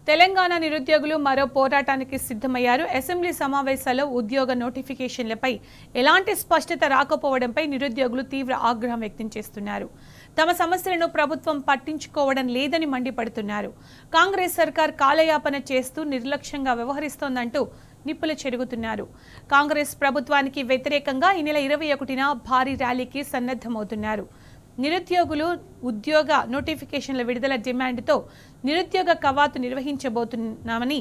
తెలంగాణ నిరుద్యోగులు మరో పోరాటానికి సిద్ధమయ్యారు. అసెంబ్లీ సమావేశాల్లో ఉద్యోగ నోటిఫికేషన్లపై ఎలాంటి స్పష్టత రాకపోవడంపై నిరుద్యోగులు తీవ్ర ఆగ్రహం వ్యక్తం చేస్తున్నారు. తమ సమస్యలను ప్రభుత్వం పట్టించుకోవడం లేదని మండిపడుతున్నారు. కాంగ్రెస్ సర్కార్ కాలయాపన చేస్తూ నిర్లక్ష్యంగా వ్యవహరిస్తోందంటూ నిప్పులు చెరుగుతున్నారు. కాంగ్రెస్ ప్రభుత్వానికి వ్యతిరేకంగా ఈ నెల 21న భారీ ర్యాలీకి సన్నద్ధమవుతున్నారు. నిరుద్యోగులు ఉద్యోగ నోటిఫికేషన్ల విడుదల డిమాండ్తో నిరుద్యోగ కవాతు నిర్వహించబోతున్నామని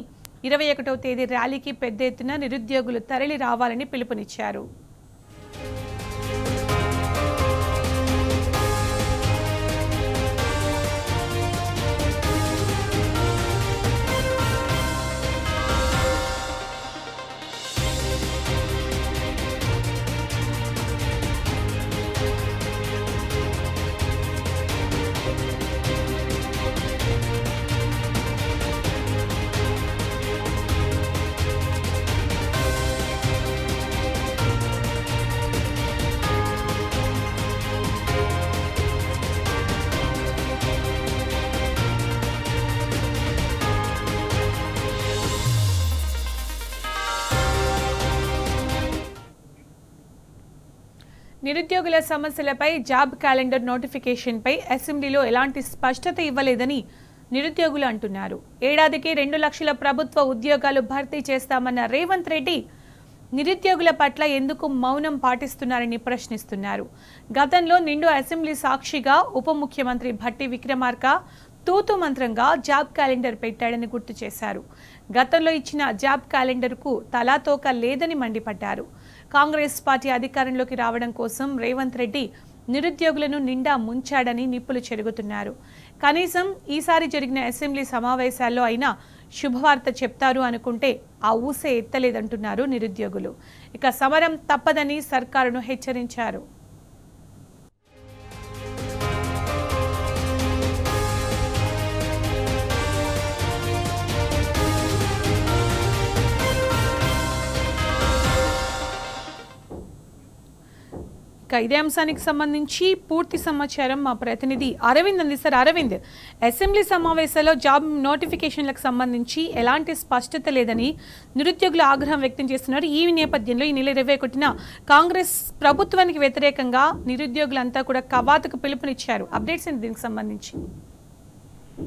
21వ తేదీ ర్యాలీకి పెద్ద ఎత్తున నిరుద్యోగులు తరలి రావాలని పిలుపునిచ్చారు. నిరుద్యోగుల సమస్యలపై జాబ్ క్యాలెండర్ నోటిఫికేషన్పై అసెంబ్లీలో ఎలాంటి స్పష్టత ఇవ్వలేదని నిరుద్యోగులు అంటున్నారు. ఏడాదికి 2 లక్షల ప్రభుత్వ ఉద్యోగాలు భర్తీ చేస్తామన్న రేవంత్ రెడ్డి నిరుద్యోగుల పట్ల ఎందుకు మౌనం పాటిస్తున్నారని ప్రశ్నిస్తున్నారు. గతంలో నిండు అసెంబ్లీ సాక్షిగా ఉప ముఖ్యమంత్రి భట్టి విక్రమార్క తూతు మంత్రంగా జాబ్ క్యాలెండర్ పెట్టాడని గుర్తు చేశారు. గతంలో ఇచ్చిన జాబ్ క్యాలెండర్కు తలాతోక లేదని మండిపడ్డారు. కాంగ్రెస్ పార్టీ అధికారంలోకి రావడం కోసం రేవంత్ రెడ్డి నిరుద్యోగులను నిండా ముంచాడని నిప్పులు చెరుగుతున్నారు. కనీసం ఈసారి జరిగిన అసెంబ్లీ సమావేశాల్లో అయినా శుభవార్త చెప్తారు అనుకుంటే ఆ ఊసే ఎత్తలేదంటున్నారు నిరుద్యోగులు. ఇక సమరం తప్పదని సర్కారును హెచ్చరించారు. ఇదే అంశానికి సంబంధించి పూర్తి సమాచారం మా ప్రతినిధి అరవింద్ అందిస్తారు. అరవింద్, అసెంబ్లీ సమావేశాల్లో జాబ్ నోటిఫికేషన్లకు సంబంధించి ఎలాంటి స్పష్టత లేదని నిరుద్యోగులు ఆగ్రహం వ్యక్తం చేస్తున్నారు. ఈ నేపథ్యంలో ఈ నెల 21న కాంగ్రెస్ ప్రభుత్వానికి వ్యతిరేకంగా నిరుద్యోగులంతా కూడా కవాతుకు పిలుపునిచ్చారు. అప్డేట్స్ ఏంటి దీనికి సంబంధించి?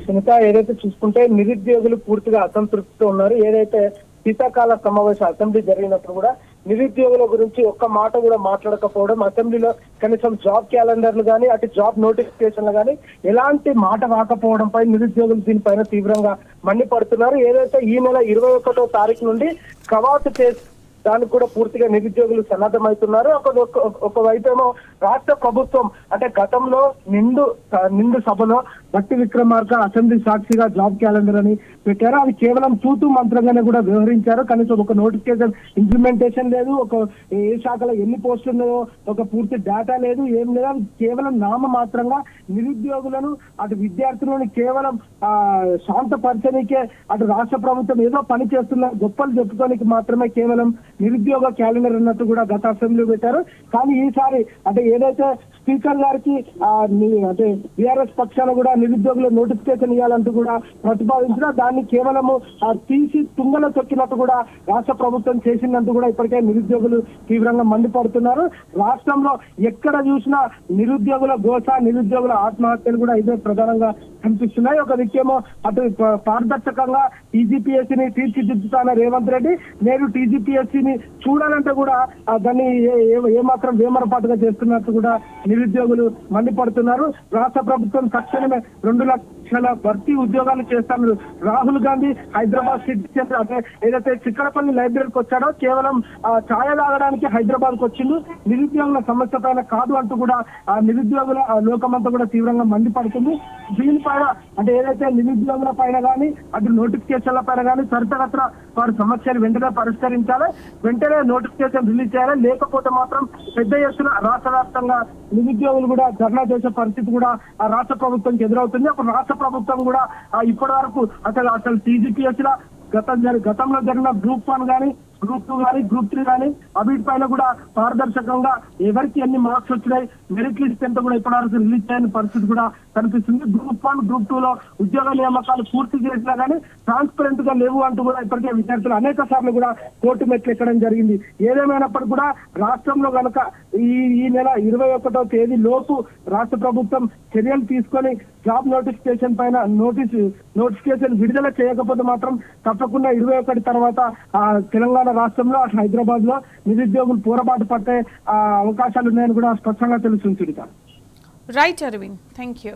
సునీత, ఏదైతే చూసుకుంటే నిరుద్యోగులు పూర్తిగా అసంతృప్తితో ఉన్నారు. ఏదైతే శీతాకాల సమావేశం అసెంబ్లీ జరిగినప్పుడు కూడా నిరుద్యోగుల గురించి ఒక్క మాట కూడా మాట్లాడకపోవడం, అసెంబ్లీలో కనీసం జాబ్ క్యాలెండర్లు కానీ అటు జాబ్ నోటిఫికేషన్లు కానీ ఎలాంటి మాట రాకపోవడంపై నిరుద్యోగులు దీనిపైన తీవ్రంగా మండిపడుతున్నారు. ఏదైతే ఈ నెల 21వ తారీఖు నుండి కవాతు దానికి కూడా పూర్తిగా నిరుద్యోగులు సన్నద్ధమవుతున్నారు. ఒకవైపు ఏమో రాష్ట్ర ప్రభుత్వం అంటే గతంలో నిండు సభలో భట్టి విక్రమార్క అసెంబ్లీ సాక్షిగా జాబ్ క్యాలెండర్ అని పెట్టారు. అది కేవలం తూతు మంత్రంగానే కూడా వ్యవహరించారు. కనీసం ఒక నోటిఫికేషన్ ఇంప్లిమెంటేషన్ లేదు, ఏ శాఖలో ఎన్ని పోస్టులు ఉన్నాయో ఒక పూర్తి డేటా లేదు, ఏం లేదు. కేవలం నామ మాత్రంగా నిరుద్యోగులను అటు విద్యార్థులను కేవలం శాంతపరచనికే అటు రాష్ట్ర ప్రభుత్వం ఏదో పని చేస్తున్న గొప్పలు చెప్పుకోనికి మాత్రమే కేవలం నిరుద్యోగ క్యాలెండర్ అన్నట్టు కూడా గత అసెంబ్లీ పెట్టారు. కానీ ఈసారి అంటే ఏదైతే స్పీకర్ గారికి అంటే టీఆర్ఎస్ పక్షాన కూడా నిరుద్యోగుల నోటిఫికేషన్ ఇవ్వాలంటూ కూడా ప్రతిపాదించిన దాన్ని కేవలము తీసి తుంగలో తొక్కినట్టు కూడా రాష్ట్ర ప్రభుత్వం చేసిందంటూ కూడా ఇప్పటికే నిరుద్యోగులు తీవ్రంగా మండిపడుతున్నారు. రాష్ట్రంలో ఎక్కడ చూసినా నిరుద్యోగుల గోస, నిరుద్యోగుల ఆత్మహత్యలు కూడా ఇదే ప్రధానంగా కనిపిస్తున్నాయి. ఒక దిక్కేమో అటు పారదర్శకంగా టీజీపీఎస్సీని తీర్చిదిద్దుతాన రేవంత్ రెడ్డి, నేను టీజీపీఎస్సీని చూడాలంటే కూడా దాన్ని ఏమాత్రం వేమరపాటుగా చేస్తున్నట్టు కూడా నిరుద్యోగులు మండిపడుతున్నారు. రాష్ట్ర ప్రభుత్వం తక్షణమే 2 లక్షల భర్తీ ఉద్యోగాలు చేస్తాను. రాహుల్ గాంధీ హైదరాబాద్ సిటీ సెంటర్ అంటే ఏదైతే చిక్కడపల్లి లైబ్రరీకి వచ్చాడో కేవలం ఛాయ తాగడానికి హైదరాబాద్ కు వచ్చిండు, నిరుద్యోగుల సమస్య పైన కాదు అంటూ కూడా ఆ నిరుద్యోగుల లోకమంతా కూడా తీవ్రంగా మండిపడుతుంది. దీనిపైన అంటే ఏదైతే నిరుద్యోగుల పైన కానీ అటు నోటిఫికేషన్ల పైన కానీ త్వరితగతిన వారి సమస్యలు వెంటనే పరిష్కరించాలి, వెంటనే నోటిఫికేషన్ రిలీజ్ చేయాలి. లేకపోతే మాత్రం పెద్ద ఎత్తున రాష్ట్ర వ్యాప్తంగా నిరుద్యోగులు కూడా ధర్నా చేసే పరిస్థితి కూడా ఆ రాష్ట్ర ప్రభుత్వంకి ఎదురవుతుంది. అప్పుడు రాష్ట్ర ప్రభుత్వం కూడా ఇప్పటి వరకు అసలు టీజీపీఎస్ గతంలో జరిగిన గ్రూప్ 1 కానీ గ్రూప్ 2 కానీ గ్రూప్ 3 కానీ వీటిపైన కూడా పారదర్శకంగా ఎవరికి ఎన్ని మార్క్స్ వచ్చినాయి, మెరిట్ లిస్ట్ ఎంత కూడా ఇప్పటివరకు రిలీజ్ చేయని పరిస్థితి కూడా కనిపిస్తుంది. గ్రూప్ 1 గ్రూప్ 2 లో ఉద్యోగ నియామకాలు పూర్తి చేసినా కానీ ట్రాన్స్పరెంట్ గా లేవు అంటూ కూడా ఇప్పటికే విద్యార్థులు అనేక సార్లు కూడా కోర్టు మెట్లు ఎక్కడం జరిగింది. ఏదేమైనప్పటికీ కూడా రాష్ట్రంలో కనుక ఈ నెల 21వ తేదీ లోపు రాష్ట్ర ప్రభుత్వం చర్యలు తీసుకొని జాబ్ నోటిఫికేషన్ పైన నోటిఫికేషన్ విడుదల చేయకపోతే మాత్రం తప్పకుండా 21 తర్వాత తెలంగాణ రాష్ట్రంలో అటు హైదరాబాద్ లో నిరుద్యోగులు పోరాబాటు పట్టే అవకాశాలు ఉన్నాయని కూడా స్పష్టంగా తెలుస్తుంది. Right Arvind, thank you.